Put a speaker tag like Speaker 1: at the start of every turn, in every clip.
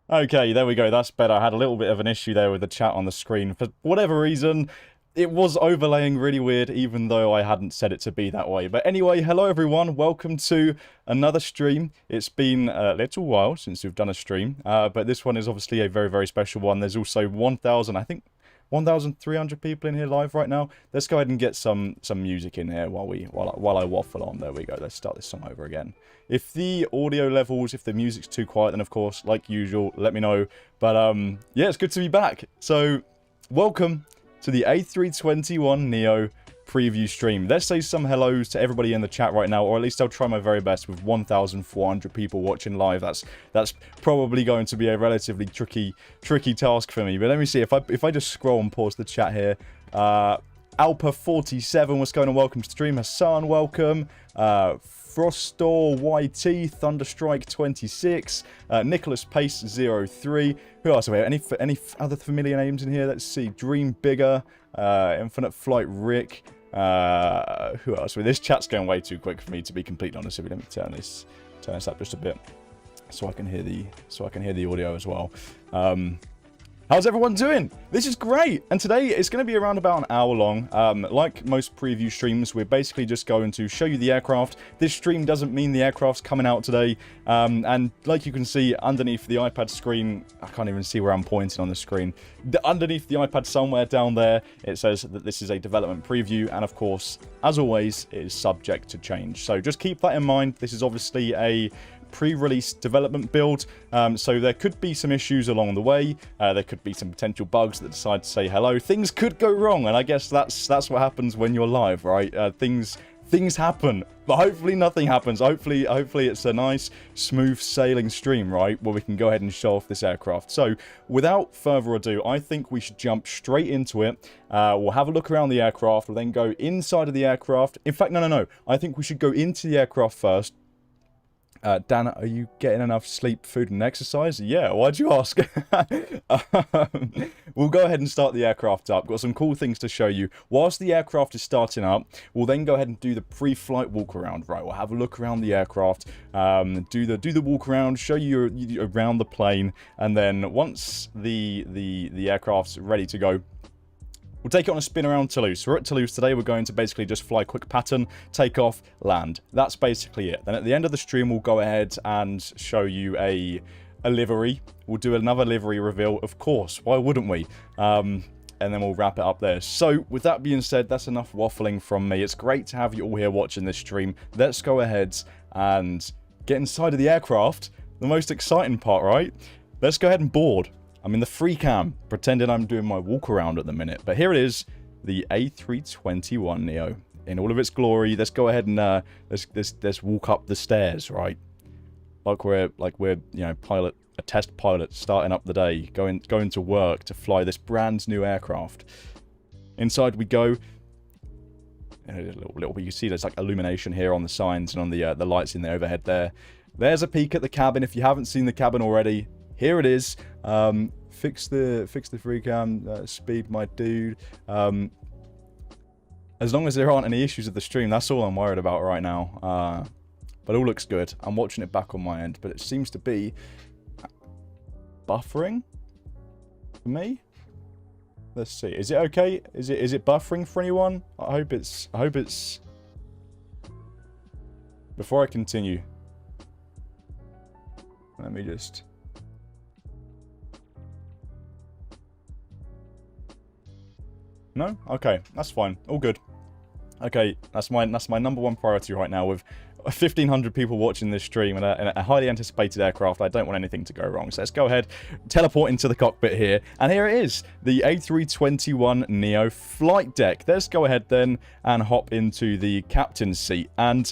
Speaker 1: Okay, there we go. That's better. I had a little bit of an issue there with the chat on the screen. For whatever reason, it was overlaying really weird, even though I hadn't set it to be that way. But anyway, hello everyone. Welcome to another stream. It's been a little while since we've done a stream, but this one is obviously a very, very special one. There's also 1,000, I think, 1,300 people in here live right now. Let's go ahead and get some music in here while I waffle on. There we go. Let's start this song over again. If the audio levels, if the music's too quiet, then of course, like usual, let me know. But yeah, it's good to be back. So, welcome to the A321neo preview stream. Let's say some hellos to everybody in the chat right now, or at least I'll try my very best with 1,400 people watching live. That's probably going to be a relatively tricky task for me. But let me see if I just scroll and pause the chat here. Alpa47, what's going on? Welcome to the stream. Hassan, welcome. Frostor YT, Thunderstrike26, Nicholas Pace 03. Who else? Any other familiar names in here? Let's see. Dream Bigger, Infinite Flight Rick. Who else? This chat's going way too quick for me, to be completely honest with you. Let me turn this up just a bit so I can hear the audio as well. How's everyone doing? This is great, and today it's going to be around about an hour long. Like most preview streams, we're basically just going to show you the aircraft. This stream doesn't mean the aircraft's coming out today, and like you can see underneath the iPad screen, I can't even see where I'm pointing on the screen. Underneath the iPad somewhere down there, it says that this is a development preview, and of course, as always, it is subject to change. So just keep that in mind. This is obviously a pre-release development build, so there could be some issues along the way. There could be some potential bugs that decide to say hello. Things could go wrong, and I guess that's what happens when you're live, right? Things happen, but hopefully nothing happens. Hopefully it's a nice, smooth sailing stream, right, where we can go ahead and show off this aircraft. So, without further ado, I think we should jump straight into it. We'll have a look around the aircraft. We'll then go inside of the aircraft. In fact, no. I think we should go into the aircraft first. Dan, are you getting enough sleep, food, and exercise? Yeah, why'd you ask? We'll go ahead and start the aircraft up. Got some cool things to show you. Whilst the aircraft is starting up, we'll then go ahead and do the pre-flight walk around. Right, we'll have a look around the aircraft, do the walk around, show you around the plane, and then once the aircraft's ready to go, we'll take it on a spin around Toulouse. We're at Toulouse today. We're going to basically just fly a quick pattern, take off, land. That's basically it. Then at the end of the stream, we'll go ahead and show you a livery. We'll do another livery reveal, of course. Why wouldn't we? And then we'll wrap it up there. So, with that being said, that's enough waffling from me. It's great to have you all here watching this stream. Let's go ahead and get inside of the aircraft. The most exciting part, right? Let's go ahead and board. I'm in the free cam, pretending I'm doing my walk around at the minute. But here it is, the A321neo in all of its glory. Let's go ahead and let's walk up the stairs, right? Like we're a test pilot starting up the day, going to work to fly this brand new aircraft. Inside we go. A little bit. You see there's like illumination here on the signs and on the lights in the overhead there. There's a peek at the cabin. If you haven't seen the cabin already, here it is. Fix the free cam speed, my dude. As long as there aren't any issues with the stream, that's all I'm worried about right now. But it all looks good. I'm watching it back on my end, but it seems to be buffering for me. Let's see. Is it okay? Is it buffering for anyone? I hope it's. Before I continue, let me just. No? Okay, that's fine. All good. Okay, that's my number one priority right now. With 1,500 people watching this stream and a highly anticipated aircraft, I don't want anything to go wrong. So let's go ahead, teleport into the cockpit here. And here it is, the A321neo flight deck. Let's go ahead then and hop into the captain's seat. And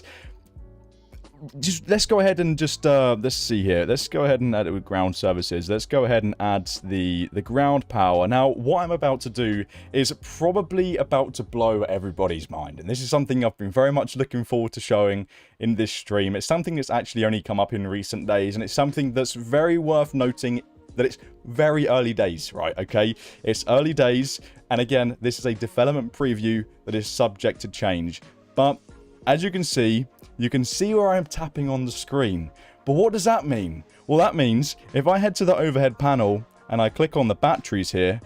Speaker 1: let's go ahead and let's see here. Let's go ahead and add it with ground services. Let's go ahead and add the ground power. Now, what I'm about to do is probably about to blow everybody's mind. And this is something I've been very much looking forward to showing in this stream. It's something that's actually only come up in recent days. And it's something that's very worth noting that it's very early days, right? Okay, it's early days. And again, this is a development preview that is subject to change. But as you can see where I'm tapping on the screen. But what does that mean? Well, that means if I head to the overhead panel and I click on the batteries here,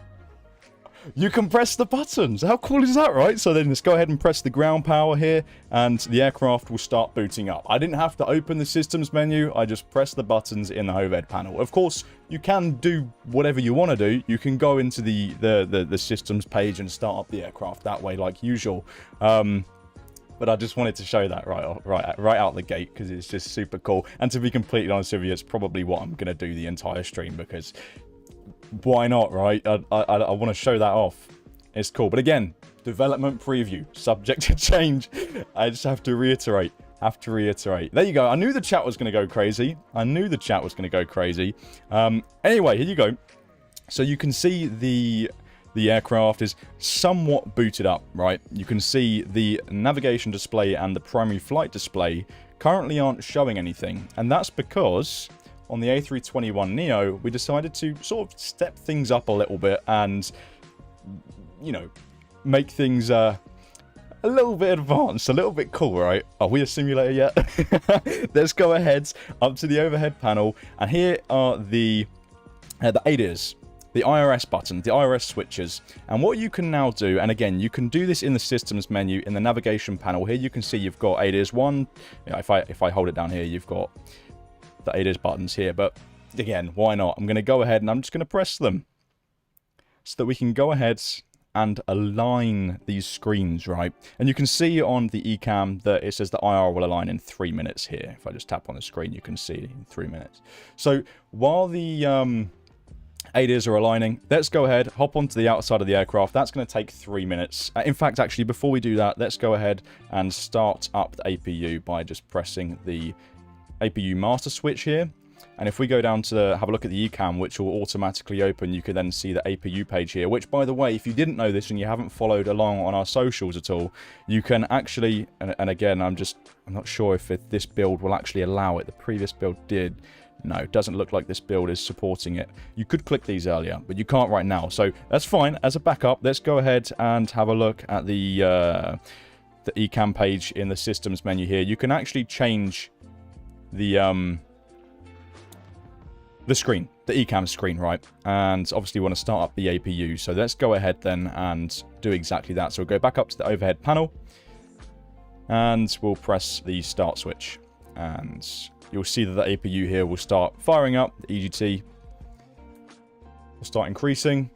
Speaker 1: you can press the buttons. How cool is that, right? So then let's go ahead and press the ground power here, and the aircraft will start booting up. I didn't have to open the systems menu. I just pressed the buttons in the overhead panel. Of course, you can do whatever you want to do. You can go into the systems page and start up the aircraft that way, like usual. But I just wanted to show that right out the gate, because it's just super cool. And to be completely honest with you, it's probably what I'm going to do the entire stream, because why not, right? I want to show that off. It's cool. But again, development preview, subject to change. I just have to reiterate. There you go. I knew the chat was going to go crazy. Anyway, here you go. So you can see the aircraft is somewhat booted up, right? You can see the navigation display and the primary flight display currently aren't showing anything. And that's because on the A321neo, we decided to sort of step things up a little bit and, you know, make things a little bit advanced, a little bit cool, right? Are we a simulator yet? Let's go ahead up to the overhead panel, and here are the ADIRs, the IRS button, the IRS switches. And what you can now do, and again, you can do this in the systems menu in the navigation panel. Here you can see you've got ADIRs 1. You know, if I hold it down here, you've got the ADIRs buttons here. But again, why not? I'm going to go ahead and I'm just going to press them so that we can go ahead and align these screens, right? And you can see on the eCam that it says the IR will align in 3 minutes here. If I just tap on the screen, you can see in 3 minutes. So while the ADIRs are aligning, let's go ahead, hop onto the outside of the aircraft. That's going to take 3 minutes. In fact, actually, before we do that, let's go ahead and start up the APU by just pressing the APU master switch here. And if we go down to have a look at the eCam, which will automatically open, you can then see the APU page here, which, by the way, if you didn't know this and you haven't followed along on our socials at all, you can actually, and again, I'm not sure if this build will actually allow it. The previous build did. No, it doesn't look like this build is supporting it. You could click these earlier, but you can't right now. So that's fine. As a backup, let's go ahead and have a look at the eCam page in the systems menu here. You can actually change the screen, the eCam screen, right? And obviously we want to start up the APU. So let's go ahead then and do exactly that. So we'll go back up to the overhead panel and we'll press the start switch. And you'll see that the APU here will start firing up. The EGT will start increasing.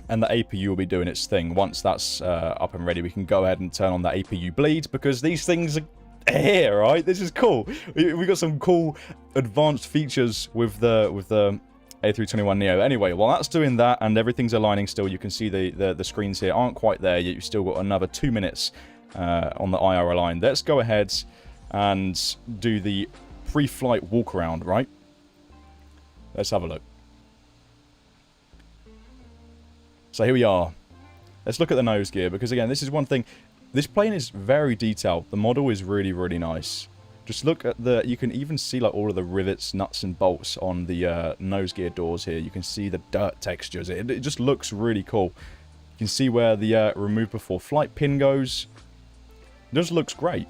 Speaker 1: And the APU will be doing its thing. Once that's up and ready, we can go ahead and turn on the APU bleed, because these things are here, right? This is cool. We got some cool advanced features with the A321neo. Anyway, while that's doing that and everything's aligning still, you can see the screens here aren't quite there yet. You've still got another 2 minutes on the IR align. Let's go ahead and do the pre-flight walk around, right? Let's have a look. So here we are. Let's look at the nose gear, because again, this is one thing. This plane is very detailed. The model is really, really nice. Just look at you can even see like all of the rivets, nuts and bolts on the nose gear doors here. You can see the dirt textures. It just looks really cool. You can see where the remove before flight pin goes. It just looks great.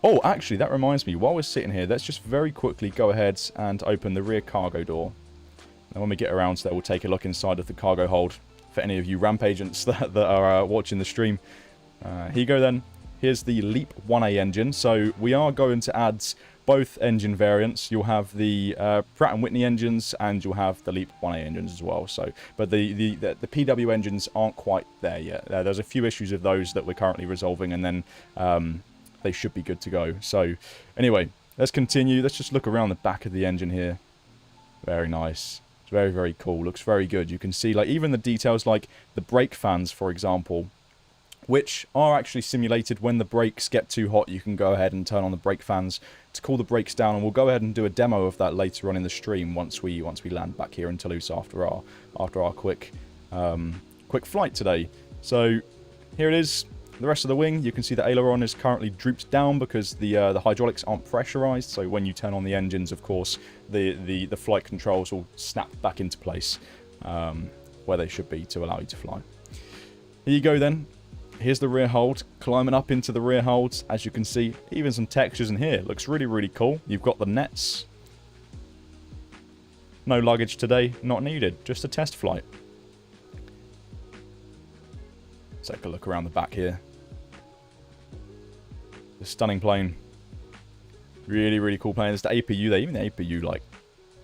Speaker 1: Oh, actually, that reminds me. While we're sitting here, let's just very quickly go ahead and open the rear cargo door. And when we get around to that, we'll take a look inside of the cargo hold for any of you ramp agents that are watching the stream. Here you go then. Here's the LEAP 1A engine. So we are going to add both engine variants. You'll have the Pratt & Whitney engines and you'll have the LEAP 1A engines as well. So, but the PW engines aren't quite there yet. There's a few issues of those that we're currently resolving, and then they should be good to go. So anyway, let's continue. Let's just look around the back of the engine here. Very nice. It's very, very cool. Looks very good. You can see like even the details like the brake fans, for example, which are actually simulated. When the brakes get too hot, you can go ahead and turn on the brake fans to cool the brakes down, and we'll go ahead and do a demo of that later on in the stream once we land back here in Toulouse after our quick flight today. So here it is. The rest of the wing, you can see the aileron is currently drooped down because the hydraulics aren't pressurized. So when you turn on the engines, of course, the flight controls will snap back into place where they should be to allow you to fly. Here you go then. Here's the rear hold, climbing up into the rear holds. As you can see, even some textures in here. Looks really, really cool. You've got the nets No luggage today, not needed. Just a test flight. Let's take a look around the back here. The stunning plane. Really, really cool plane. There's the APU there. Even the APU, like,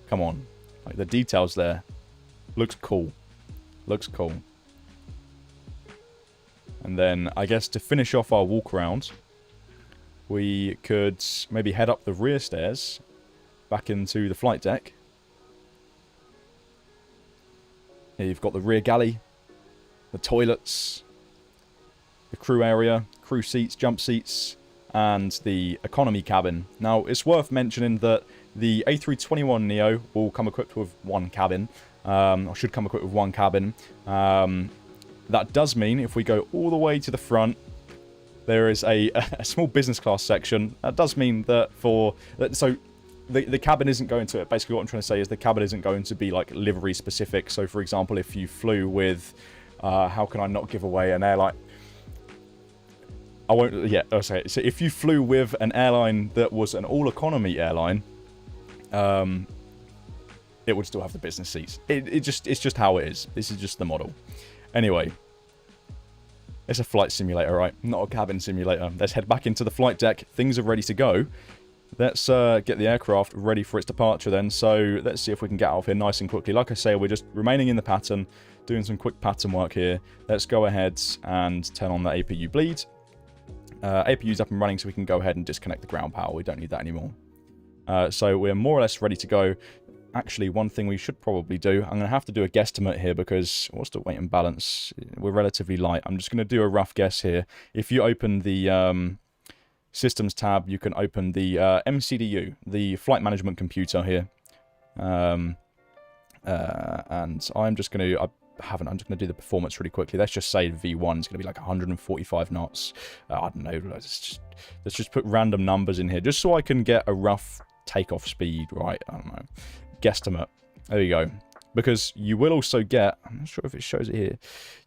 Speaker 1: come on. Like, the details there. Looks cool. Looks cool. And then, I guess, to finish off our walk around, we could maybe head up the rear stairs back into the flight deck. Here you've got the rear galley, the toilets, the crew area, crew seats, jump seats, and the economy cabin. Now, it's worth mentioning that the A321neo will come equipped with one cabin, or should come equipped with one cabin. That does mean if we go all the way to the front, there is a small business class section. That does mean that so the cabin isn't going to, basically what I'm trying to say is the cabin isn't going to be like livery specific. So for example, if you flew with, how can I not give away an airline? I won't, yeah, I'll say it. So if you flew with an airline that was an all economy airline, it would still have the business seats. It's just how it is. This is just the model. Anyway, it's a flight simulator, right? Not a cabin simulator. Let's head back into the flight deck. Things are ready to go. Let's get the aircraft ready for its departure then. So let's see if we can get out of here nice and quickly. Like I say, we're just remaining in the pattern, doing some quick pattern work here. Let's go ahead and turn on the APU bleed. APU's up and running, so we can go ahead and disconnect the ground power. We don't need that anymore. So we're more or less ready to go. Actually, one thing we should probably do, I'm going to have to do a guesstimate here because what's the weight and balance? We're relatively light. I'm just going to do a rough guess here. If you open the Systems tab, you can open the MCDU, the flight management computer here. And I'm just going to, I'm just going to do the performance really quickly. Let's just say V1 is going to be like 145 knots. I don't know. Let's just put random numbers in here just so I can get a rough takeoff speed, right? I don't know. Guesstimate. There you go. Because you will also get, I'm not sure if it shows it here,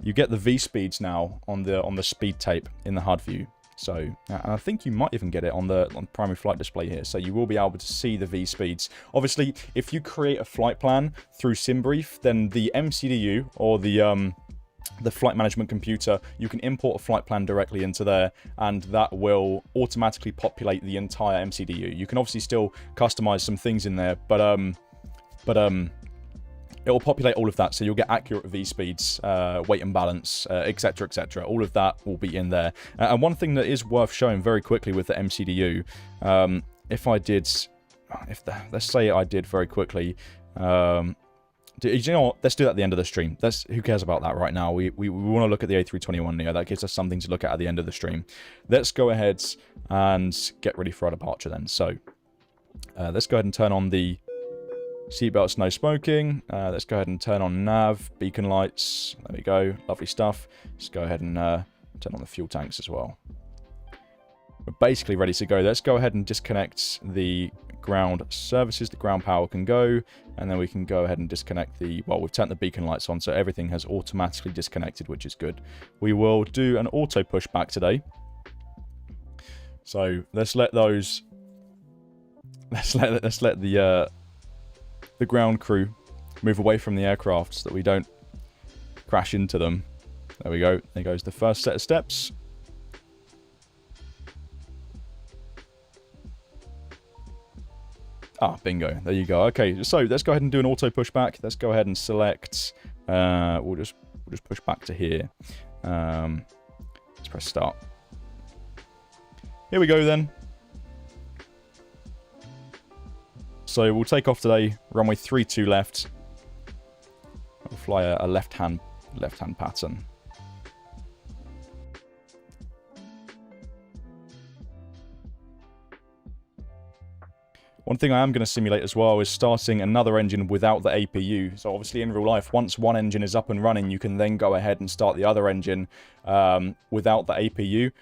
Speaker 1: you get the V speeds now on the speed tape in the HUD view. So, and I think you might even get it on the primary flight display here. So you will be able to see the V speeds. Obviously, if you create a flight plan through SimBrief, then the MCDU or the flight management computer, you can import a flight plan directly into there, and that will automatically populate the entire MCDU. You can obviously still customize some things in there, but it will populate all of that, so you'll get accurate V speeds, weight and balance, etc, etc. All of that will be in there. And one thing that is worth showing very quickly with the MCDU, let's say I did very quickly, you know what? Let's do that at the end of the stream. Who cares about that right now? We want to look at the A321neo. That gives us something to look at the end of the stream. Let's go ahead and get ready for our departure then. So, let's go ahead and turn on the seatbelts, no smoking. Let's go ahead and turn on nav, beacon lights. There we go. Lovely stuff. Let's go ahead and turn on the fuel tanks as well. We're basically ready to go. Let's go ahead and disconnect the ground services. The ground power can go, and then we can go ahead and disconnect well, we've turned the beacon lights on, so everything has automatically disconnected, which is good. We will do an auto pushback today. So let's let those, let's let the ground crew move away from the aircraft so that we don't crash into them. There we go. There goes the first set of steps. Ah, bingo. There you go. Okay, so let's go ahead and do an auto pushback. Let's go ahead and select. We'll just push back to here. Let's press start. Here we go then. So we'll take off today. Runway 32 left. We'll fly a left-hand pattern. One thing I am going to simulate as well is starting another engine without the APU. So obviously in real life, once one engine is up and running, you can then go ahead and start the other engine without the APU.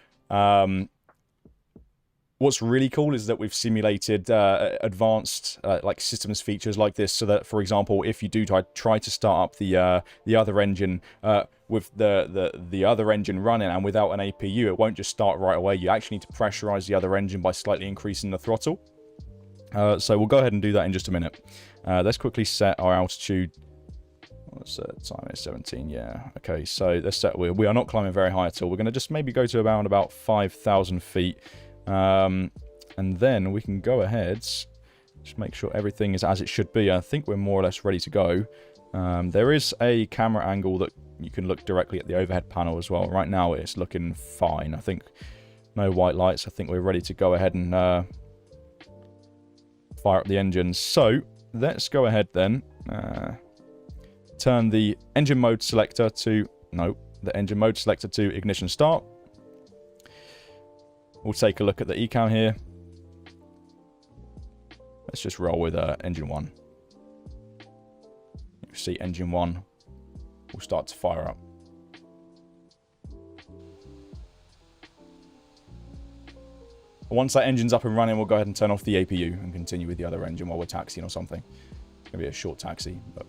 Speaker 1: What's really cool is that we've simulated advanced like systems features like this, so that, for example, if you do try to start up the other engine with the other engine running and without an APU, it won't just start right away. You actually need to pressurize the other engine by slightly increasing the throttle. So we'll go ahead and do that in just a minute. Let's quickly set our altitude. What's the time? It's 17, yeah. Okay, so let's set, we are not climbing very high at all. We're going to just maybe go to around about 5,000 feet. And then we can go ahead, just make sure everything is as it should be. I think we're more or less ready to go. There is a camera angle that you can look directly at the overhead panel as well. Right now it's looking fine. I think no white lights. I think we're ready to go ahead and fire up the engines. So let's go ahead then. Turn the engine mode selector to, the engine mode selector to ignition start. We'll take a look at the ECAM here. Let's just roll with engine 1. You see engine 1 will start to fire up. Once that engine's up and running, we'll go ahead and turn off the APU and continue with the other engine while we're taxiing or something. Maybe a short taxi, but...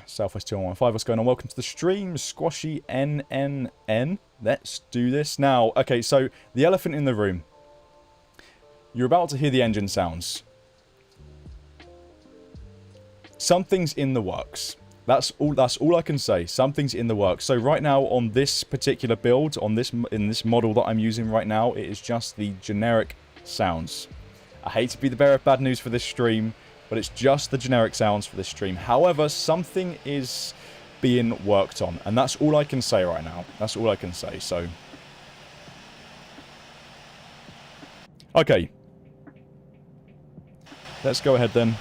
Speaker 1: Southwest 2115, what's going on? Welcome to the stream, Squashy NNN. Let's do this now. Okay, so the elephant in the room. You're about to hear the engine sounds. Something's in the works. That's all I can say. Something's in the works. So right now on this particular build, in this model that I'm using right now, it is just the generic sounds. I hate to be the bearer of bad news for this stream, but it's just the generic sounds for this stream. However, something is being worked on, and that's all I can say right now. That's all I can say, so... Okay. Let's go ahead then.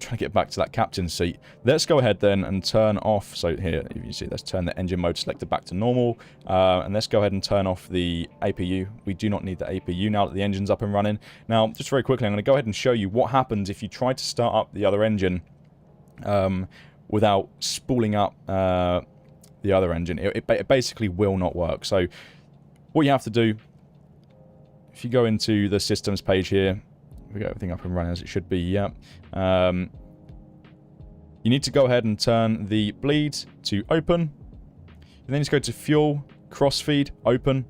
Speaker 1: Trying to get back to that captain's seat. Let's go ahead then and turn off. So here, if you see, let's turn the engine mode selector back to normal. And let's go ahead and turn off the APU. We do not need the APU now that the engine's up and running. Now, just very quickly, I'm going to go ahead and show you what happens if you try to start up the other engine without spooling up the other engine. It basically will not work. So what you have to do, if you go into the systems page here, we got everything up and running as it should be, yeah. You need to go ahead and turn the bleed to open. And then you just go to fuel, crossfeed, open.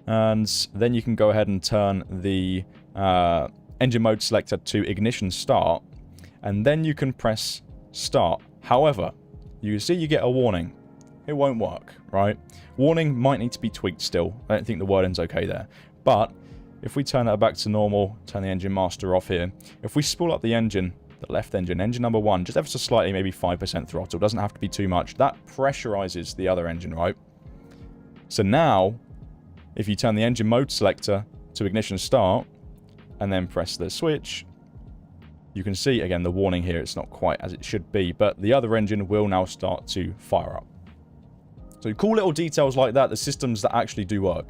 Speaker 1: And then you can go ahead and turn the engine mode selector to ignition start. And then you can press start. However, you see you get a warning. It won't work, right? Warning might need to be tweaked still. I don't think the wording's okay there. But if we turn that back to normal, turn the engine master off here. If we spool up the engine, the left engine, engine number 1, just ever so slightly, maybe 5% throttle. Doesn't have to be too much. That pressurizes the other engine, right? So now, if you turn the engine mode selector to ignition start, and then press the switch, you can see, again, the warning here. It's not quite as it should be, but the other engine will now start to fire up. So cool little details like that, the systems that actually do work.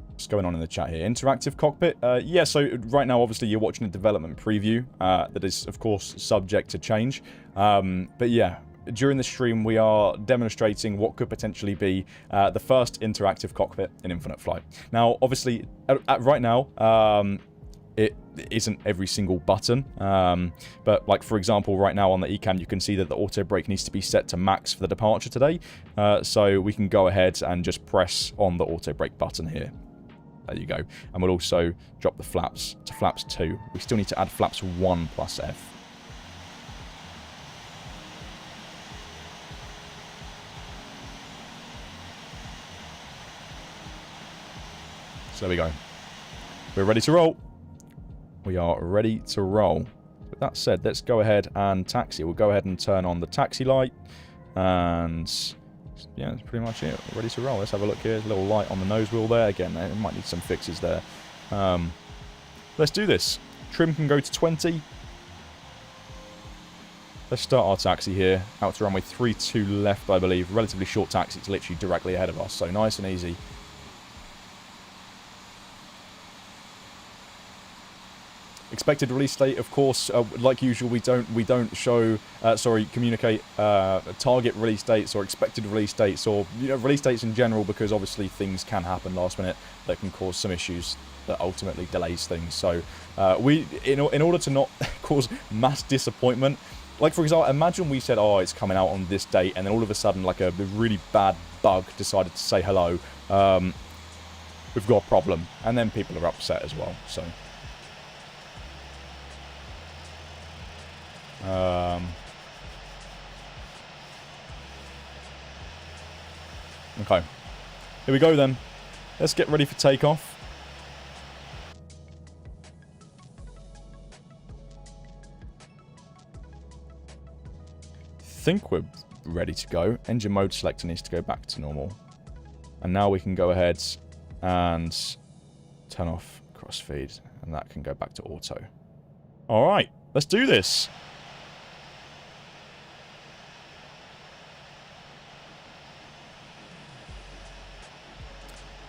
Speaker 1: What's going on in the chat here? Interactive cockpit? Yeah, so right now, obviously, you're watching a development preview that is, of course, subject to change. But yeah, during the stream, we are demonstrating what could potentially be the first interactive cockpit in Infinite Flight. Now, obviously, right now, it isn't every single button, but like for example right now on the ECAM you can see that the auto brake needs to be set to max for the departure today, so we can go ahead and just press on the auto brake button here. There you go, and we'll also drop the flaps to flaps 2. We still need to add flaps 1 plus F. So there we go, we're ready to roll. We are ready to roll. With that said, let's go ahead and taxi. We'll go ahead and turn on the taxi light. And yeah, that's pretty much it. We're ready to roll. Let's have a look here. There's a little light on the nose wheel there. Again, it might need some fixes there. Let's do this. Trim can go to 20. Let's start our taxi here. Out to runway 32 left, I believe. Relatively short taxi. It's literally directly ahead of us. So nice and easy. Expected release date, of course, like usual, we don't show, communicate target release dates or expected release dates or release dates in general, because obviously things can happen last minute that can cause some issues that ultimately delays things. So in order to not cause mass disappointment, Like, for example, imagine we said, oh, it's coming out on this date, and then all of a sudden, like, a really bad bug decided to say hello. We've got a problem. And then people are upset as well, so... Okay. Here we go, then. Let's get ready for takeoff. Think we're ready to go. Engine mode selector needs to go back to normal. And now we can go ahead and turn off crossfeed. And that can go back to auto. Alright, let's do this.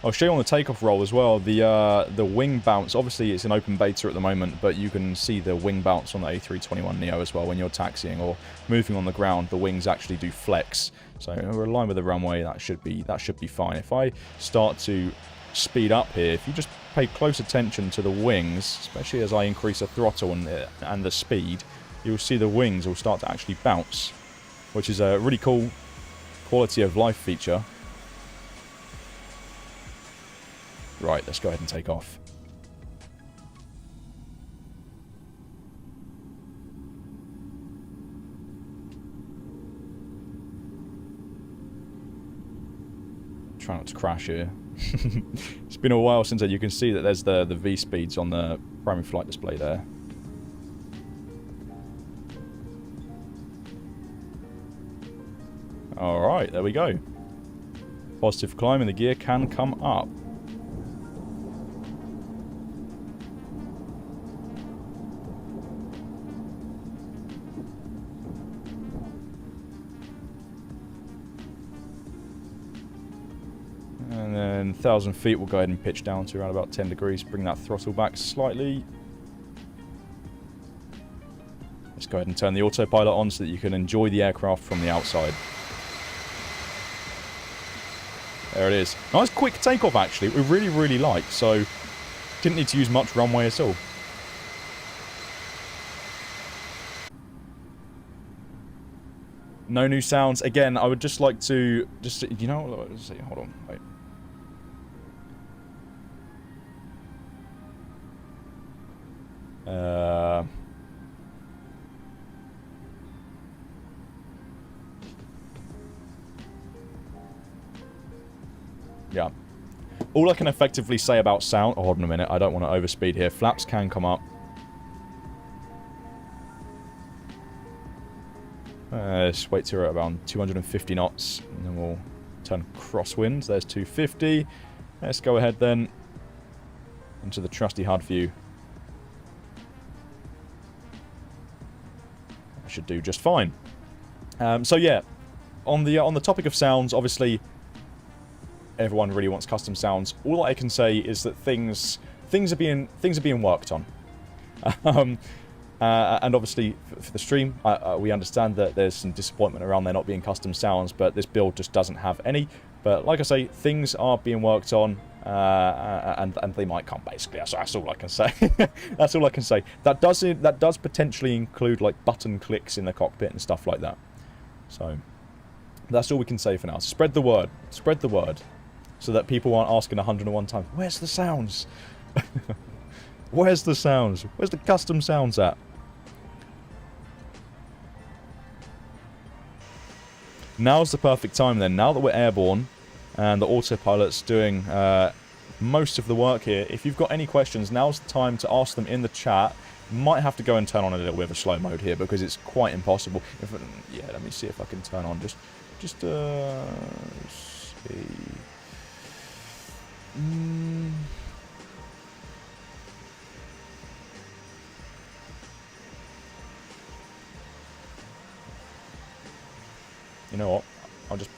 Speaker 1: I'll show you on the takeoff roll as well, the wing bounce. Obviously, it's an open beta at the moment, but you can see the wing bounce on the A321neo as well. When you're taxiing or moving on the ground, the wings actually do flex. So we're aligned with the runway. That should be fine. If I start to speed up here, if you just pay close attention to the wings, especially as I increase the throttle and the speed, you'll see the wings will start to actually bounce, which is a really cool quality of life feature. Right, let's go ahead and take off. Try not to crash here. It's been a while since you can see that there's the V speeds on the primary flight display there. Alright, there we go. Positive climb and the gear can come up. And then 1,000 feet, we'll go ahead and pitch down to around about 10 degrees. Bring that throttle back slightly. Let's go ahead and turn the autopilot on so that you can enjoy the aircraft from the outside. There it is. Nice quick takeoff, actually. We really, really like. So, didn't need to use much runway at all. No new sounds. Again, I would just like to... you know what? Let's see. Hold on. Wait. Yeah. All I can effectively say about sound... Oh, hold on a minute. I don't want to overspeed here. Flaps can come up. Let's wait till we're at around 250 knots. And then we'll turn crosswind. There's 250. Let's go ahead then into the trusty HUD view. I should do just fine. So yeah, on the topic of sounds, obviously everyone really wants custom sounds. All I can say is that things are being worked on. And obviously for the stream, we understand that there's some disappointment around there not being custom sounds, but this build just doesn't have any. But like I say, things are being worked on, and they might come. Basically, that's all I can say. That's all I can say. That does potentially include like button clicks in the cockpit and stuff like that. So that's all we can say for now. Spread the word. Spread the word, so that people aren't asking 101 times, "Where's the sounds? Where's the sounds? Where's the custom sounds at?" Now's the perfect time then. Now that we're airborne and the autopilot's doing most of the work here, if you've got any questions, now's the time to ask them in the chat. Might have to go and turn on a little bit of a slow mode here because it's quite impossible. Yeah, let me see if I can turn on just see. You know what?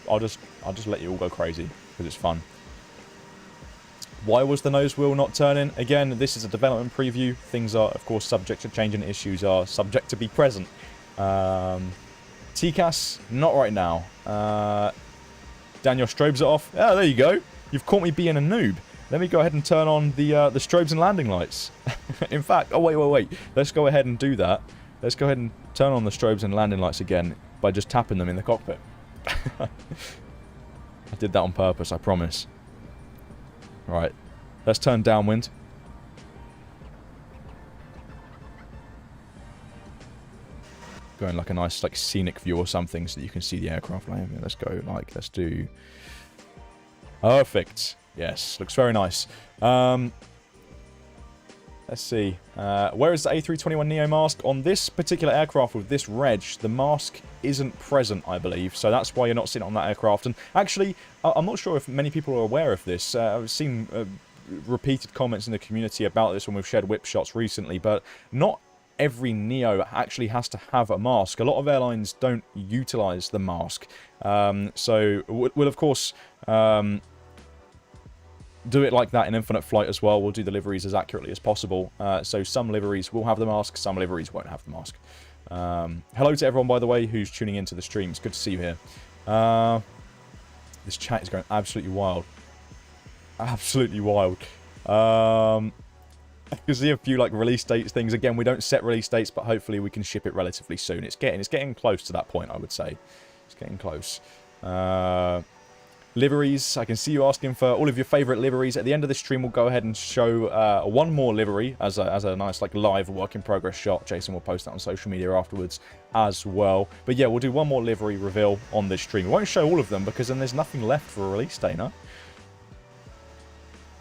Speaker 1: I'll just let you all go crazy because it's fun. Why was the nose wheel not turning? Again, this is a development preview. Things are, of course, subject to change and issues are subject to be present. TCAS, not right now. Daniel strobes it off. Oh, there you go. You've caught me being a noob. Let me go ahead and turn on the strobes and landing lights. In fact, oh wait. Let's go ahead and do that. Let's go ahead and turn on the strobes and landing lights again by just tapping them in the cockpit. I did that on purpose, I promise. Right. Let's turn downwind. Going like a nice like scenic view or something so that you can see the aircraft landing. Let's go like, let's do... Perfect. Yes, looks very nice. Let's see. Where is the A321neo mask? On this particular aircraft with this reg, the mask isn't present, I believe. So that's why you're not sitting on that aircraft. And actually, I'm not sure if many people are aware of this. I've seen repeated comments in the community about this when we've shared whip shots recently, but not every Neo actually has to have a mask. A lot of airlines don't utilize the mask. So we'll of course do it like that in Infinite Flight as well. We'll do the liveries as accurately as possible. So some liveries will have the mask, some liveries won't have the mask. Hello to everyone, by the way, who's tuning into the stream. It's good to see you here. This chat is going absolutely wild. Absolutely wild. I can see a few like release dates things. Again, we don't set release dates, but hopefully we can ship it relatively soon. It's getting close to that point, I would say. It's getting close. Liveries. I can see you asking for all of your favourite liveries. At the end of the stream, we'll go ahead and show one more livery as a nice like live work in progress shot. Jason will post that on social media afterwards as well. But yeah, we'll do one more livery reveal on this stream. We won't show all of them because then there's nothing left for a release day, no?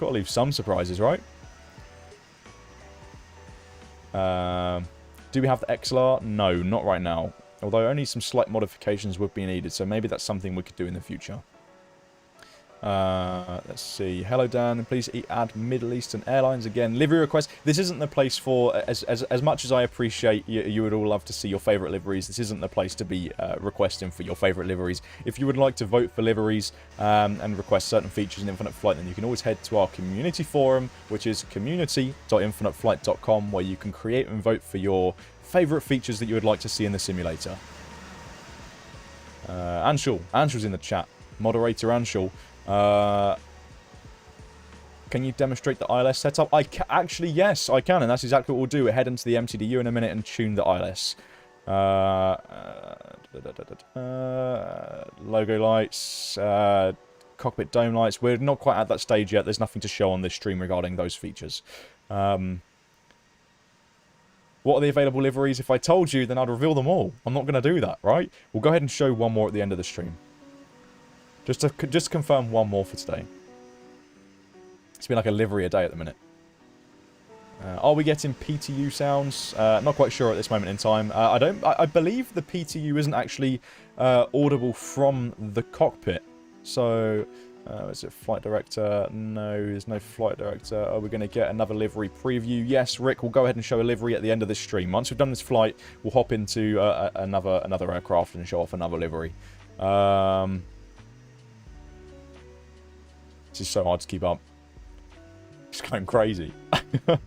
Speaker 1: Got to leave some surprises, right? Do we have the XLR? No, not right now. Although only some slight modifications would be needed, so maybe that's something we could do in the future. Let's see. Hello, Dan. Please add Middle Eastern Airlines again. Livery request. This isn't the place for, as much as I appreciate you would all love to see your favourite liveries, this isn't the place to be requesting for your favourite liveries. If you would like to vote for liveries and request certain features in Infinite Flight, then you can always head to our community forum, which is community.infiniteflight.com, where you can create and vote for your favourite features that you would like to see in the simulator. Anshul's in the chat. Moderator Anshul. Can you demonstrate the ILS setup? Actually, yes, I can, and that's exactly what we'll do. We'll head into the MTDU in a minute and tune the ILS. Logo lights, cockpit dome lights. We're not quite at that stage yet. There's nothing to show on this stream regarding those features. What are the available liveries? If I told you, then I'd reveal them all. I'm not going to do that, right? We'll go ahead and show one more at the end of the stream. Just to confirm one more for today. It's been like a livery a day at the minute. Are we getting PTU sounds? Not quite sure at this moment in time. I believe the PTU isn't actually audible from the cockpit. So, is it flight director? No, there's no flight director. Are we going to get another livery preview? Yes, Rick, we'll go ahead and show a livery at the end of this stream. Once we've done this flight, we'll hop into another aircraft and show off another livery. This is so hard to keep up. It's going crazy. I'm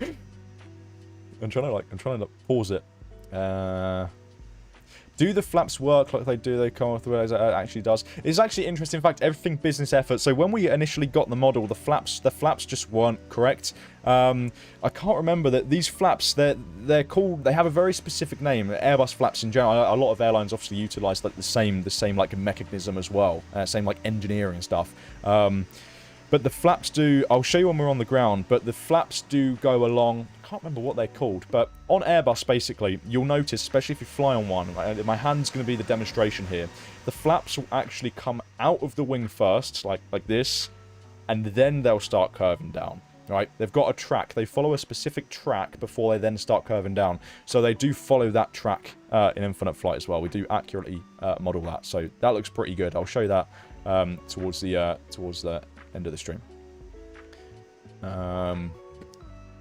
Speaker 1: trying to pause it. Do the flaps work like they do? They come off the way as it actually does. It's actually interesting. In fact, everything business effort. So when we initially got the model, the flaps just weren't correct. I can't remember that these flaps. They're called. They have a very specific name. Airbus flaps in general. A lot of airlines obviously utilize like the same like mechanism as well. Same like engineering stuff. But the flaps do, I'll show you when we're on the ground, but the flaps do go along, I can't remember what they're called, but on Airbus, basically, you'll notice, especially if you fly on one, my hand's going to be the demonstration here, the flaps will actually come out of the wing first, like this, and then they'll start curving down, right? They've got a track, they follow a specific track before they then start curving down, so they do follow that track in Infinite Flight as well. We do accurately model that, so that looks pretty good. I'll show you that towards the end of the stream.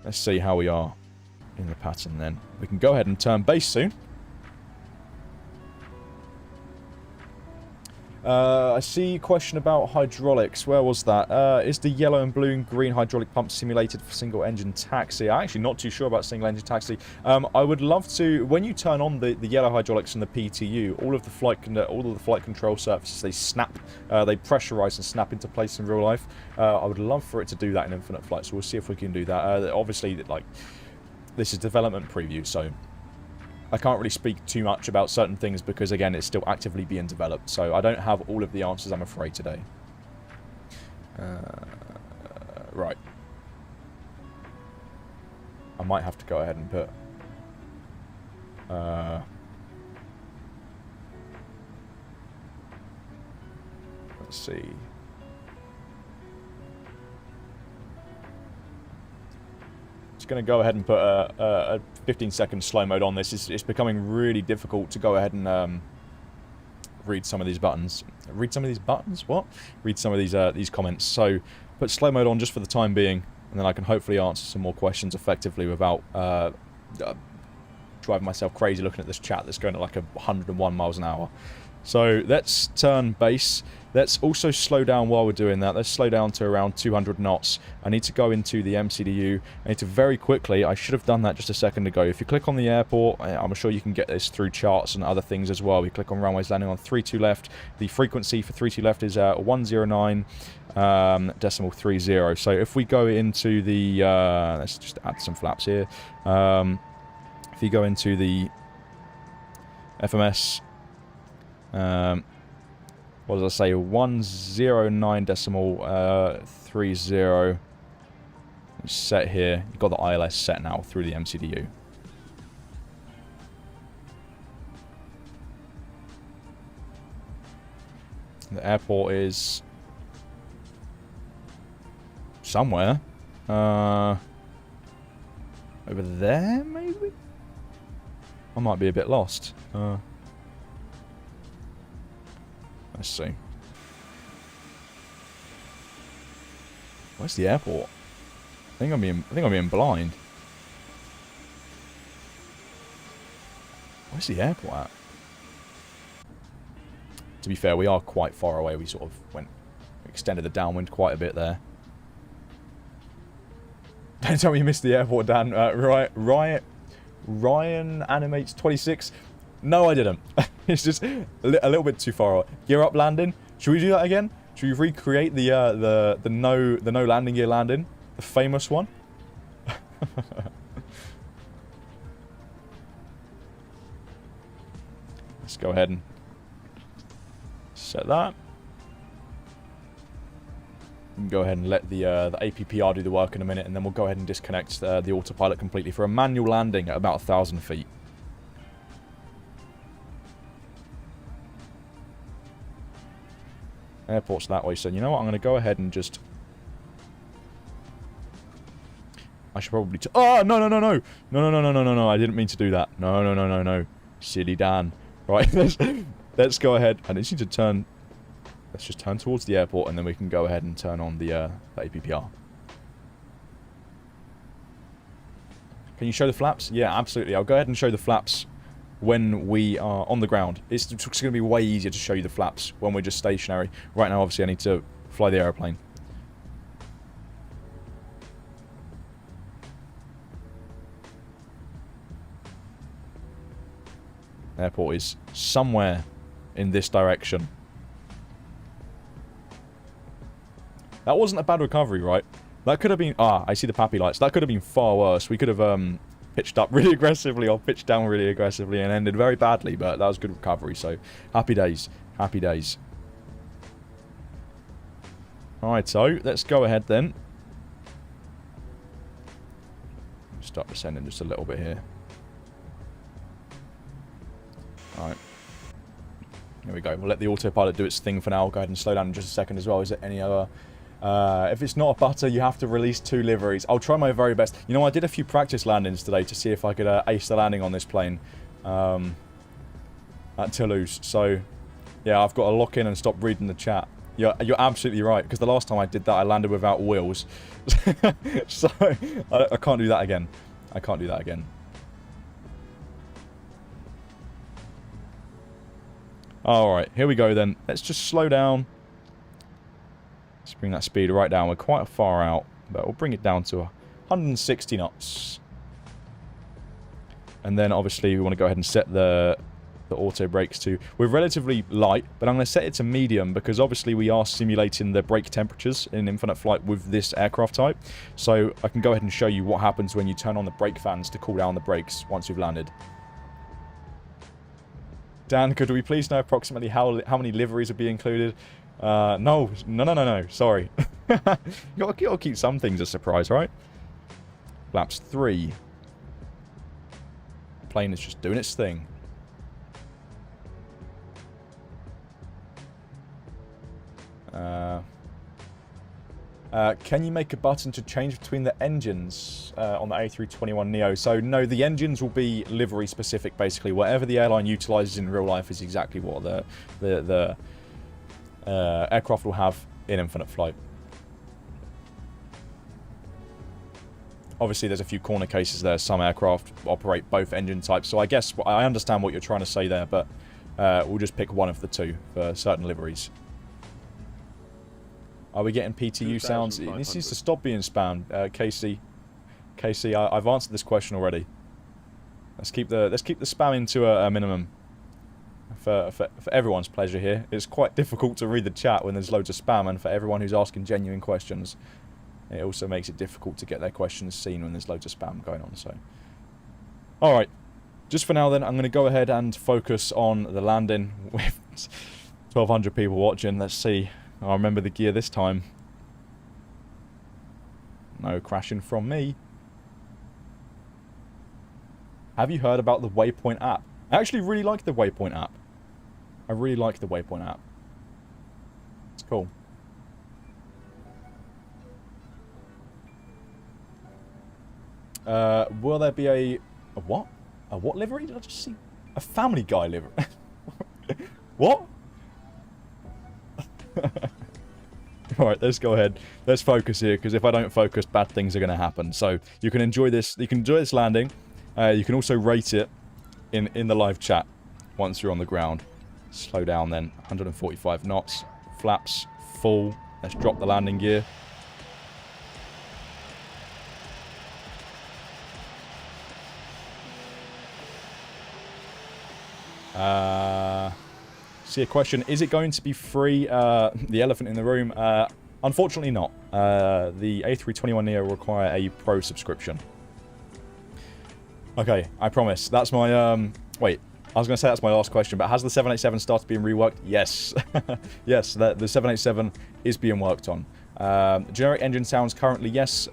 Speaker 1: Let's see how we are in the pattern then. We can go ahead and turn base soon. I see a question about hydraulics. Where was that? Is the yellow and blue and green hydraulic pump simulated for single engine taxi? I'm actually not too sure about single engine taxi. I would love to, when you turn on the yellow hydraulics and the PTU, all of the flight control surfaces, they snap, they pressurize and snap into place in real life. I would love for it to do that in Infinite Flight, so we'll see if we can do that. Obviously, like, this is development preview, so I can't really speak too much about certain things because, again, it's still actively being developed. So I don't have all of the answers, I'm afraid, today. Right. I might have to go ahead and put... let's see. Just going to go ahead and put a 15-second slow mode on this. It's becoming really difficult to go ahead and read some of these buttons. Read some of these buttons? What? Read some of these comments. So put slow mode on just for the time being, and then I can hopefully answer some more questions effectively without driving myself crazy looking at this chat that's going at like 101 miles an hour. So let's turn base. Let's also slow down while we're doing that. Let's slow down to around 200 knots. I need to go into the MCDU. I need to very quickly, I should have done that just a second ago. If you click on the airport, I'm sure you can get this through charts and other things as well. We click on runways landing on 32 left. The frequency for 32 left is 109.30. So if we go into the, let's just add some flaps here. If you go into the FMS, what does I say? 109.30. Set here. You've got the ILS set now through the MCDU. The airport is somewhere. Over there, maybe? I might be a bit lost. Let's see. Where's the airport? I think I'm being blind. Where's the airport at? To be fair, we are quite far away. We sort of extended the downwind quite a bit there. Don't tell me you missed the airport, Dan. Ryan animates 26. No, I didn't. It's just a little bit too far away. Gear up landing. Should we do that again? Should we recreate the no landing gear landing, the famous one? Let's go ahead and set that. We can go ahead and let the APPR do the work in a minute, and then we'll go ahead and disconnect the autopilot completely for a manual landing at about 1,000 feet. Airport's that way, so you know what? I'm going to go ahead and just... I should probably... Oh, no. No, I didn't mean to do that. No. Silly Dan. Right, let's go ahead. I just need to turn... Let's just turn towards the airport, and then we can go ahead and turn on the APPR. Can you show the flaps? Yeah, absolutely. I'll go ahead and show the flaps when we are on the ground. It's going to be way easier to show you the flaps when we're just stationary. Right now, obviously, I need to fly the aeroplane. Airport is somewhere in this direction. That wasn't a bad recovery, right? That could have been... Ah, I see the pappy lights. That could have been far worse. We could have pitched up really aggressively or pitched down really aggressively and ended very badly, but that was good recovery, so happy days. Happy days. Alright, so let's go ahead then. Start descending just a little bit here. Alright. Here we go. We'll let the autopilot do its thing for now. I'll go ahead and slow down in just a second as well. Is there any other... if it's not a butter, you have to release 2 liveries. I'll try my very best. You know, I did a few practice landings today to see if I could ace the landing on this plane at Toulouse. So, yeah, I've got to lock in and stop reading the chat. You're absolutely right, because the last time I did that, I landed without wheels. So, I can't do that again. I can't do that again. Alright, here we go then. Let's just slow down. Let's bring that speed right down. We're quite far out, but we'll bring it down to 160 knots. And then obviously we want to go ahead and set the auto brakes to... We're relatively light, but I'm going to set it to medium because obviously we are simulating the brake temperatures in infinite flight with this aircraft type. So I can go ahead and show you what happens when you turn on the brake fans to cool down the brakes once you've landed. Dan, could we please know approximately how many liveries would be included? No. Sorry. you gotta keep some things a surprise, right? Flaps 3. Plane is just doing its thing. Can you make a button to change between the engines on the A321neo? So, no, the engines will be livery specific, basically. Whatever the airline utilizes in real life is exactly what the aircraft will have in infinite flight. Obviously, there's a few corner cases there. Some aircraft operate both engine types. So I guess I understand what you're trying to say there, but we'll just pick one of the two for certain liveries. Are we getting PTU sounds? This needs to stop being spammed, Casey. Casey, I've answered this question already. Let's keep the spamming to a minimum for everyone's pleasure here. It's quite difficult to read the chat when there's loads of spam, and for everyone who's asking genuine questions, it also makes it difficult to get their questions seen when there's loads of spam going on. So, all right, just for now then, I'm going to go ahead and focus on the landing with 1,200 people watching. Let's see. I'll remember the gear this time. No crashing from me. Have you heard about the Waypoint app? I actually really like the Waypoint app. I really like the Waypoint app. It's cool. Will there be a what? A what livery? Did I just see? A Family Guy livery? What? Alright, let's go ahead. Let's focus here, because if I don't focus, bad things are going to happen. So, you can enjoy this. You can enjoy this landing. You can also rate it in the live chat once you're on the ground. Slow down then. 145 knots. Flaps full. Let's drop the landing gear. See a question, is it going to be free? The elephant in the room. Unfortunately not. The A321neo will require a pro subscription. Okay, I promise. That's my, wait. I was going to say that's my last question, but has the 787 started being reworked? Yes. Yes, the 787 is being worked on. Generic engine sounds currently, yes.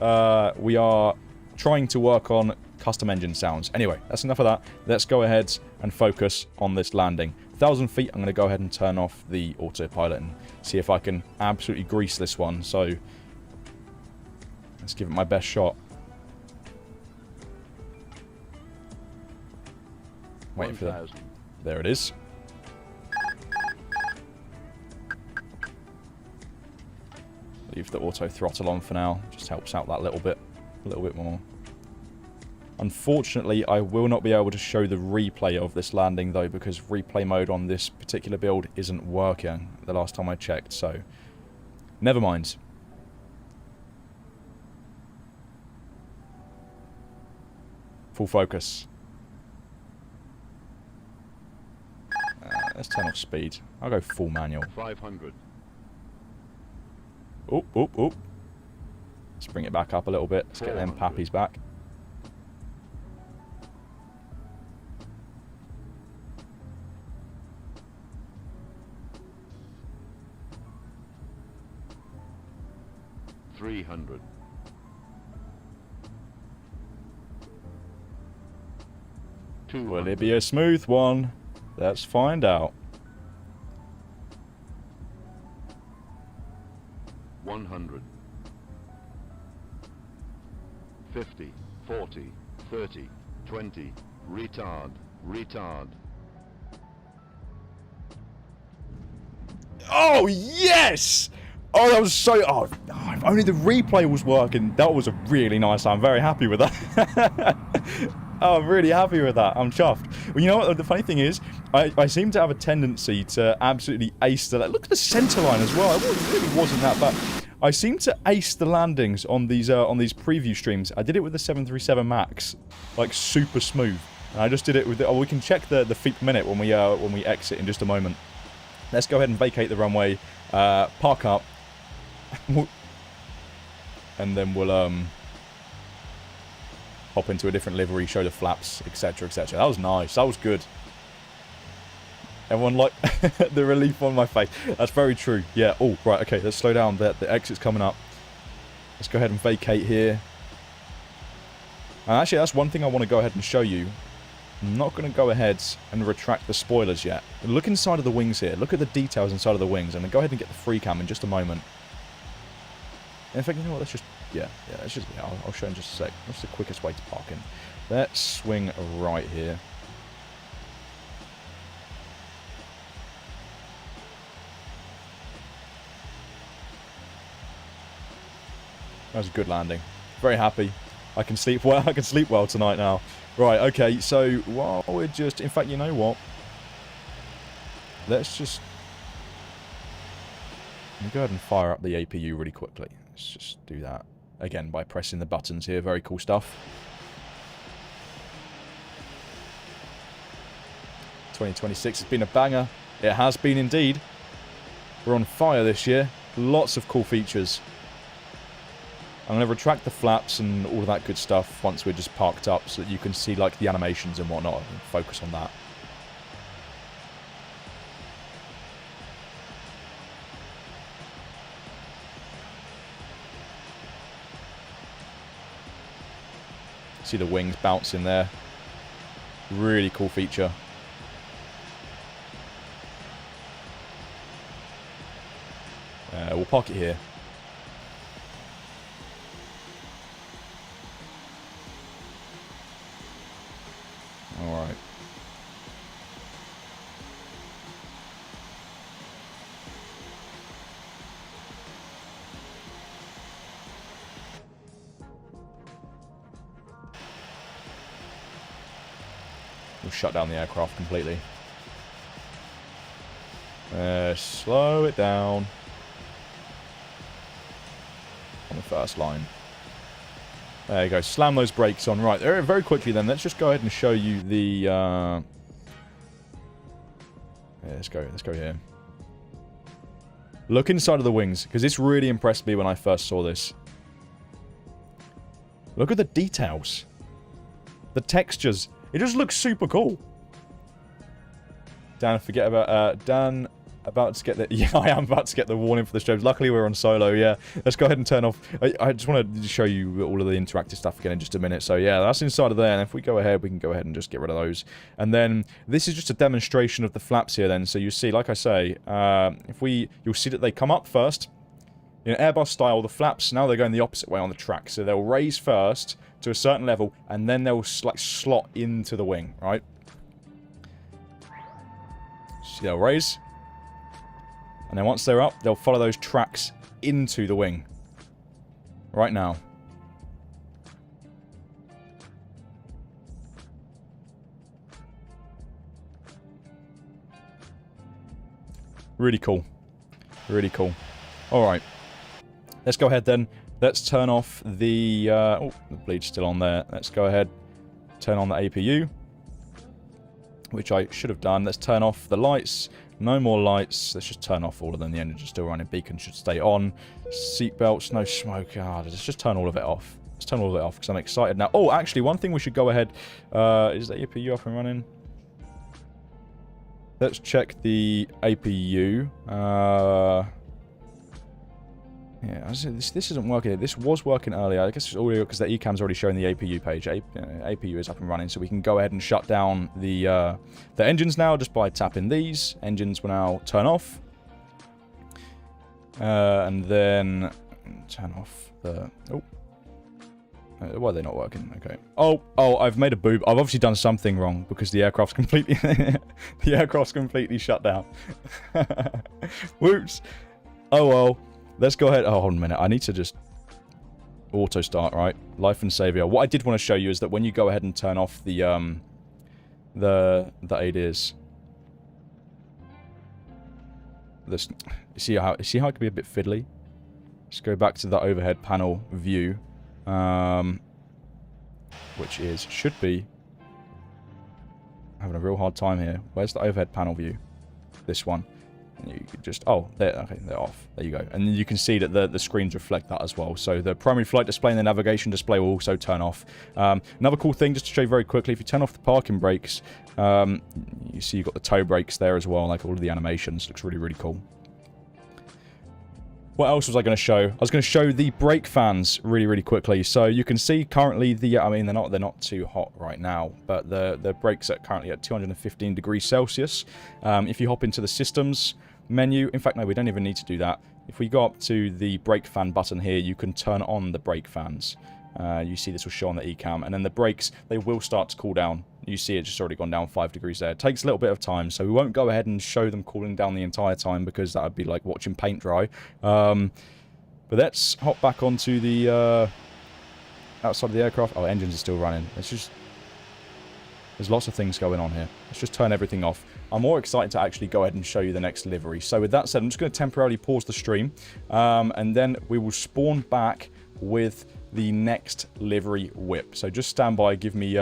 Speaker 1: We are trying to work on custom engine sounds. Anyway, that's enough of that. Let's go ahead and focus on this landing. 1,000 feet, I'm going to go ahead and turn off the autopilot and see if I can absolutely grease this one. So, let's give it my best shot. Waiting for that. There it is. Leave the auto throttle on for now. Just helps out that little bit more. Unfortunately, I will not be able to show the replay of this landing, though, because replay mode on this particular build isn't working the last time I checked, so never mind. Full focus. Let's turn off speed. I'll go full manual.
Speaker 2: 500.
Speaker 1: Oop, oop, oop. Let's bring it back up a little bit. Let's get them pappies back.
Speaker 2: $300.
Speaker 1: Will it be a smooth one? Let's find out.
Speaker 2: 100. 50, 40, 30, 20, retard, retard.
Speaker 1: Oh, yes! Oh, that was so... Oh, if only the replay was working. That was a really nice... I'm very happy with that. Oh, I'm really happy with that. I'm chuffed. Well, you know what? The funny thing is, I seem to have a tendency to absolutely ace the... Look at the center line as well. It really wasn't that bad. I seem to ace the landings on these preview streams. I did it with the 737 MAX, like super smooth. And I just did it with... Oh, we can check the feet per minute when we exit in just a moment. Let's go ahead and vacate the runway, park up, and then we'll hop into a different livery, show the flaps, etc., etc. That was nice. That was good. Everyone like the relief on my face. That's very true. Yeah. Oh, right. Okay, let's slow down. The exit's coming up. Let's go ahead and vacate here. And actually, that's one thing I want to go ahead and show you. I'm not going to go ahead and retract the spoilers yet. Look inside of the wings here. Look at the details inside of the wings. I'm going to go ahead and get the free cam in just a moment. In fact, you know what? Let's just... Yeah, let's just... Yeah, I'll show you in just a sec. What's the quickest way to park in? Let's swing right here. That was a good landing. Very happy. I can sleep well. I can sleep well tonight now. Right, okay, so while we're just... In fact, you know what? Let's just... Let me go ahead and fire up the APU really quickly. Let's just do that. Again, by pressing the buttons here. Very cool stuff. 2026 has been a banger. It has been indeed. We're on fire this year. Lots of cool features. I'm going to retract the flaps and all of that good stuff once we're just parked up so that you can see like the animations and whatnot and focus on that. See the wings bouncing there. Really cool feature. We'll park it here. Alright. We'll shut down the aircraft completely. Slow it down. On the first line. There you go. Slam those brakes on. Right. Very quickly then. Let's just go ahead and show you the... Yeah, let's go here. Look inside of the wings, because this really impressed me when I first saw this. Look at the details. The textures. It just looks super cool. Dan, forget about... Dan... About to get the... Yeah, I am about to get the warning for the strobes. Luckily, we're on solo, yeah. Let's go ahead and turn off... I just want to show you all of the interactive stuff again in just a minute. So, yeah, that's inside of there. And if we go ahead, we can go ahead and just get rid of those. And then, this is just a demonstration of the flaps here then. So, you see, like I say, if we... You'll see that they come up first. In Airbus style, the flaps, now they're going the opposite way on the track. So, they'll raise first to a certain level, and then they'll, like, slot into the wing, right? See, they'll raise... And then once they're up, they'll follow those tracks into the wing. Right now. Really cool. Really cool. Alright. Let's go ahead then. Let's turn off the... oh, the bleed's still on there. Let's go ahead. Turn on the APU. Which I should have done. Let's turn off the lights. No more lights. Let's just turn off all of them. The engine's still running. Beacon should stay on. Seatbelts, no smoke. Let's just turn all of it off. Let's turn all of it off because I'm excited now. Oh, actually, one thing we should go ahead... is the APU up and running? Let's check the APU. Yeah, this isn't working. This was working earlier. I guess it's audio because the eCam's already showing the APU page. APU is up and running, so we can go ahead and shut down the engines now just by tapping these. Engines will now turn off. And then turn off the... Oh. Why are they not working? Okay. Oh, I've made a boob. I've obviously done something wrong because the aircraft's completely... the aircraft's completely shut down. Whoops. Oh, well. Let's go ahead. Oh, hold on a minute. I need to just auto start, right? Life and savior. What I did want to show you is that when you go ahead and turn off the ADIS, this, you see how it can be a bit fiddly? Just go back to the overhead panel view, which should be having a real hard time here. Where's the overhead panel view? This one. You could just, oh, okay, they're off. There you go. And you can see that the screens reflect that as well. So the primary flight display and the navigation display will also turn off. Another cool thing, just to show you very quickly, if you turn off the parking brakes, you see you've got the toe brakes there as well, like all of the animations. Looks really, really cool. What else was I going to show? I was going to show the brake fans really, really quickly. So you can see currently the, I mean, they're not too hot right now, but the brakes are currently at 215 degrees Celsius. If you hop into the systems menu, in fact, no, we don't even need to do that. If we go up to the brake fan button here, you can turn on the brake fans. You see this will show on the eCam, and then the brakes, they will start to cool down. You see it just already gone down 5 degrees there. It takes a little bit of time, so we won't go ahead and show them cooling down the entire time because that would be like watching paint dry. But let's hop back onto the outside of the aircraft. Oh, engines are still running. There's lots of things going on here. Let's just turn everything off. I'm more excited to actually go ahead and show you the next livery. So with that said, I'm just going to temporarily pause the stream, and then we will spawn back with the next livery whip. So just stand by, give me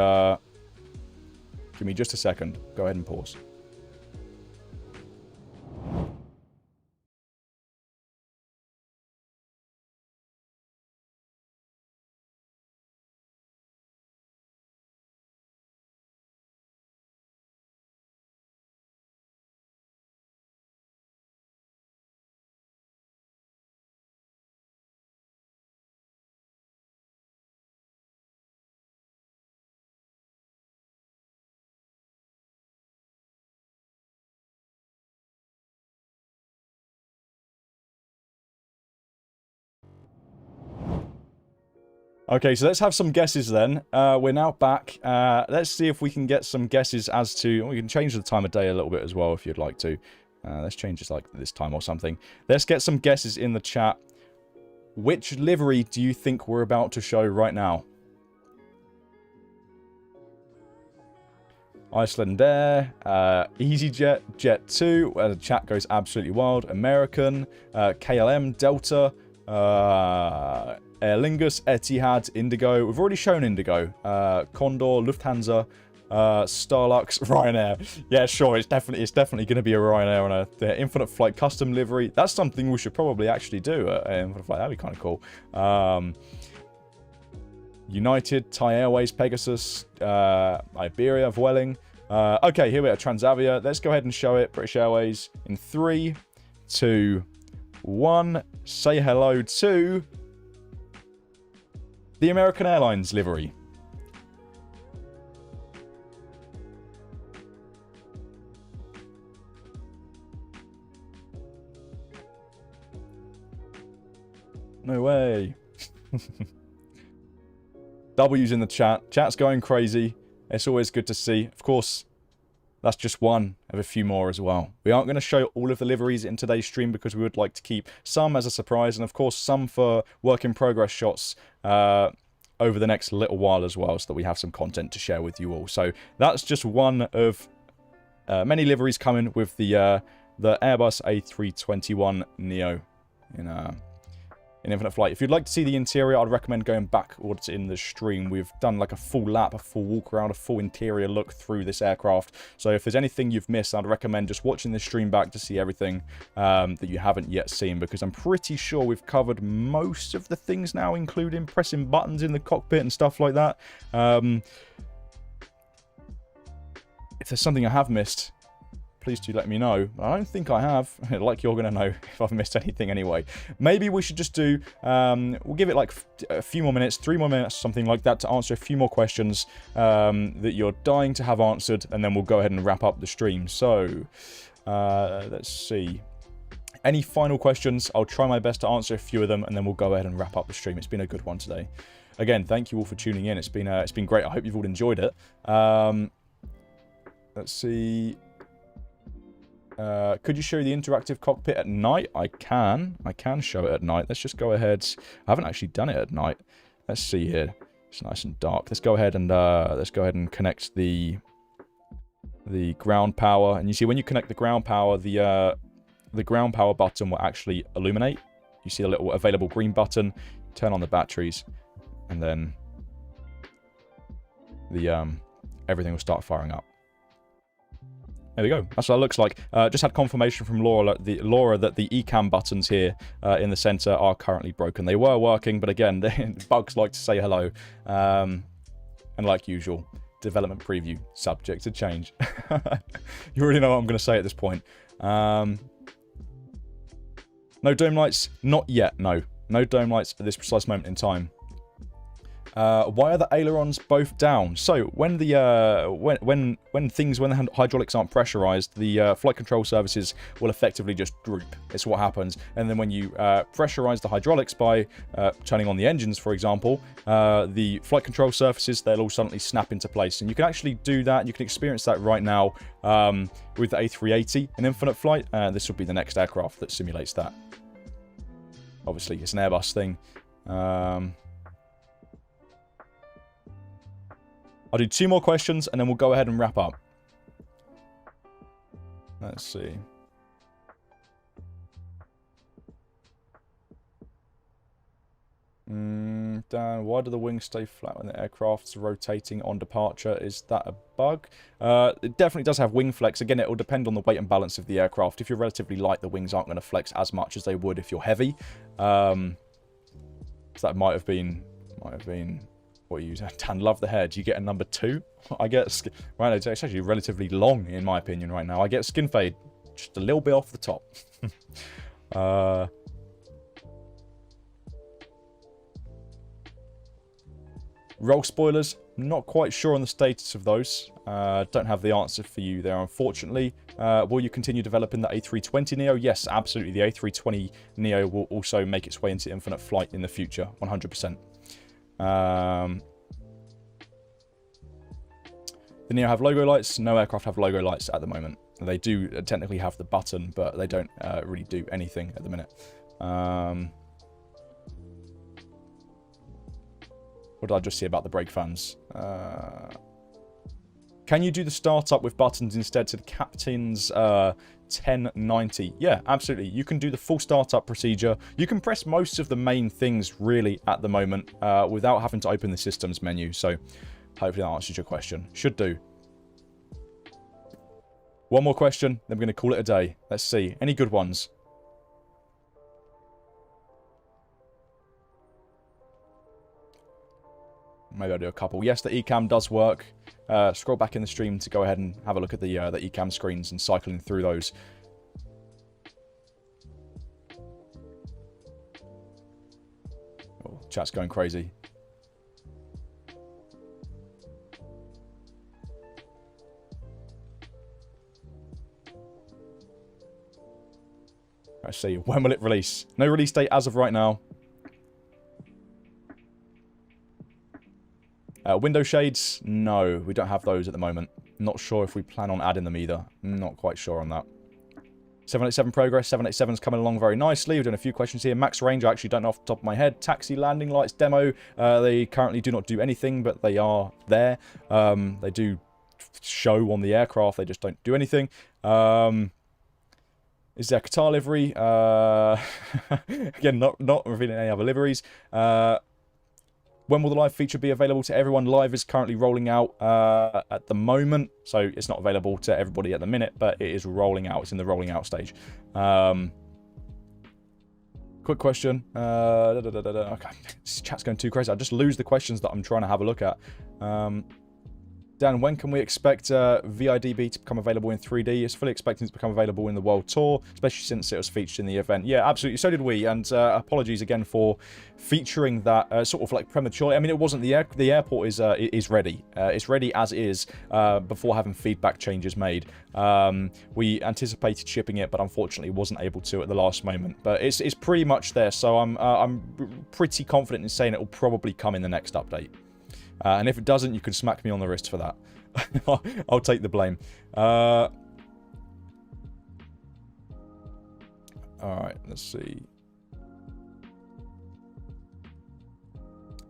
Speaker 1: just a second. Go ahead and pause. Okay, so let's have some guesses then. We're now back. Let's see if we can get some guesses as to... We can change the time of day a little bit as well if you'd like to. Let's change this like this time or something. Let's get some guesses in the chat. Which livery do you think we're about to show right now? Iceland Air, EasyJet, Jet 2, where the chat goes absolutely wild, American, KLM, Delta, Aer Lingus, Etihad, Indigo. We've already shown Indigo. Condor, Lufthansa, Starlux, Ryanair. Yeah, sure. It's definitely going to be a Ryanair on the Infinite Flight custom livery. That's something we should probably actually do at Infinite Flight. That'd be kind of cool. United, Thai Airways, Pegasus, Iberia, Vueling. Okay, here we are. Transavia. Let's go ahead and show it. British Airways in 3, 2, 1. Say hello to the American Airlines livery. No way. W's in the chat. Chat's going crazy. It's always good to see. Of course, that's just one of a few more as well. We aren't going to show all of the liveries in today's stream because we would like to keep some as a surprise and, of course, some for work-in-progress shots over the next little while as well so that we have some content to share with you all. So that's just one of many liveries coming with the Airbus A321neo in Infinite Flight. If you'd like to see the interior, I'd recommend going backwards in the stream. We've done like a full lap, a full walk around, a full interior look through this aircraft. So if there's anything you've missed, I'd recommend just watching this stream back to see everything that you haven't yet seen, because I'm pretty sure we've covered most of the things now, including pressing buttons in the cockpit and stuff like that. If there's something I have missed, please do let me know. I don't think I have. Like you're going to know if I've missed anything anyway. Maybe we should just do... we'll give it like a few more minutes, 3 more minutes, something like that, to answer a few more questions that you're dying to have answered, and then we'll go ahead and wrap up the stream. So, let's see. Any final questions? I'll try my best to answer a few of them, and then we'll go ahead and wrap up the stream. It's been a good one today. Again, thank you all for tuning in. It's been great. I hope you've all enjoyed it. Let's see... could you show the interactive cockpit at night? I can show it at night. Let's just go ahead. I haven't actually done it at night. Let's see here. It's nice and dark. Let's go ahead and connect the ground power. And you see when you connect the ground power, the ground power button will actually illuminate. You see a little available green button. Turn on the batteries, and then the everything will start firing up. There we go. That's what it looks like. Just had confirmation from Laura that the ECAM buttons here in the center are currently broken. They were working, but again, bugs like to say hello. And like usual, development preview, subject to change. You already know what I'm going to say at this point. No dome lights? Not yet, no. No dome lights at this precise moment in time. Why are the ailerons both down? So when the when the hydraulics aren't pressurized, the flight control surfaces will effectively just droop. It's what happens. And then when you pressurize the hydraulics by turning on the engines, for example, the flight control surfaces, they'll all suddenly snap into place. And you can actually do that. You can experience that right now with the A380 in infinite flight. This will be the next aircraft that simulates that. Obviously, it's an Airbus thing. I'll do 2 more questions, and then we'll go ahead and wrap up. Let's see. Dan, why do the wings stay flat when the aircraft's rotating on departure? Is that a bug? It definitely does have wing flex. Again, it will depend on the weight and balance of the aircraft. If you're relatively light, the wings aren't going to flex as much as they would if you're heavy. So that might have been what you use. Dan, love the head. You get a number 2. I get right. It's actually relatively long in my opinion right now. I get skin fade just a little bit off the top. Roll spoilers, not quite sure on the status of those. Don't have the answer for you there, unfortunately. Will you continue developing the A320neo? Yes, absolutely. The A320neo will also make its way into infinite flight in the future, 100%. The Neo have logo lights. No aircraft have logo lights at the moment. They do technically have the button, but they don't really do anything at the minute. What did I just see about the brake fans? Can you do the startup with buttons instead to the Captain's 1090? Yeah, absolutely. You can do the full startup procedure. You can press most of the main things really at the moment without having to open the systems menu. So hopefully that answers your question. Should do. One more question, then we're going to call it a day. Let's see. Any good ones? Maybe I'll do a couple. Yes, the eCam does work. Scroll back in the stream to go ahead and have a look at the eCam screens and cycling through those. Oh, chat's going crazy. Let's see. When will it release? No release date as of right now. Window shades? No, we don't have those at the moment. Not sure if we plan on adding them either. Not quite sure on that. 787 progress. 787's coming along very nicely. We're doing a few questions here. Max range, I actually don't know off the top of my head. Taxi landing lights demo. They currently do not do anything, but they are there. They do show on the aircraft. They just don't do anything. Is there Qatar livery? Again, not revealing any other liveries. When will the live feature be available to everyone? Live is currently rolling out at the moment, so it's not available to everybody at the minute, but it is rolling out. It's in the rolling out stage. Quick question. Okay, this chat's going too crazy. I just lose the questions that I'm trying to have a look at. Dan, when can we expect VIDB to become available in 3D? It's fully expecting it to become available in the World Tour, especially since it was featured in the event. Yeah, absolutely. So did we. And apologies again for featuring that sort of like prematurely. I mean, it wasn't the airport is ready. It's ready as is before having feedback changes made. We anticipated shipping it, but unfortunately wasn't able to at the last moment. But it's pretty much there. So I'm pretty confident in saying it will probably come in the next update. And if it doesn't, you can smack me on the wrist for that. I'll take the blame. Alright, let's see.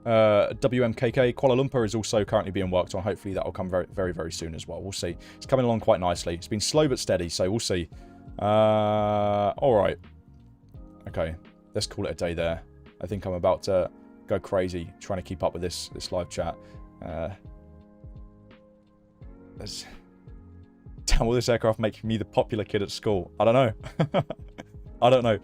Speaker 1: WMKK, Kuala Lumpur is also currently being worked on. Hopefully that will come very, very, very soon as well. We'll see. It's coming along quite nicely. It's been slow but steady, so we'll see. Alright. Okay, let's call it a day there. I think I'm about to go crazy trying to keep up with this live chat. Will this aircraft make me the popular kid at school? I don't know. I don't know.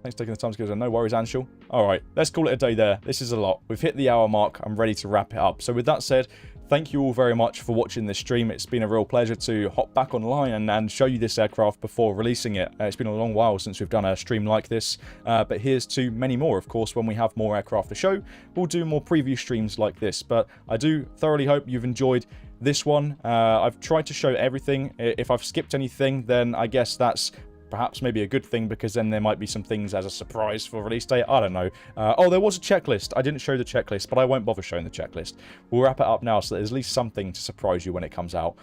Speaker 1: Thanks for taking the time to give us. No worries, Anshul. All right, let's call it a day there. This is a lot. We've hit the hour mark. I'm ready to wrap it up. So with that said, thank you all very much for watching this stream. It's been a real pleasure to hop back online and show you this aircraft before releasing it. It's been a long while since we've done a stream like this, but here's to many more. Of course, when we have more aircraft to show, we'll do more preview streams like this. But I do thoroughly hope you've enjoyed this one. I've tried to show everything. If I've skipped anything, then I guess that's perhaps maybe a good thing, because then there might be some things as a surprise for release date. I don't know. Oh, there was a checklist. I didn't show the checklist, but I won't bother showing the checklist. We'll wrap it up now so that there's at least something to surprise you when it comes out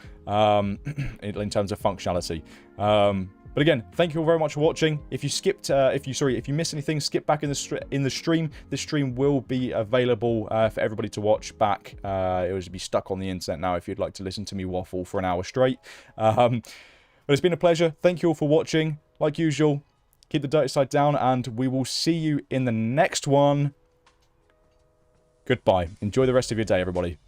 Speaker 1: in terms of functionality. But again, thank you all very much for watching. If you skipped, if you missed anything, skip back in the stream. This stream will be available for everybody to watch back. It will be stuck on the internet now if you'd like to listen to me waffle for an hour straight. But it's been a pleasure. Thank you all for watching. Like usual, keep the dirty side down, and we will see you in the next one. Goodbye. Enjoy the rest of your day, everybody.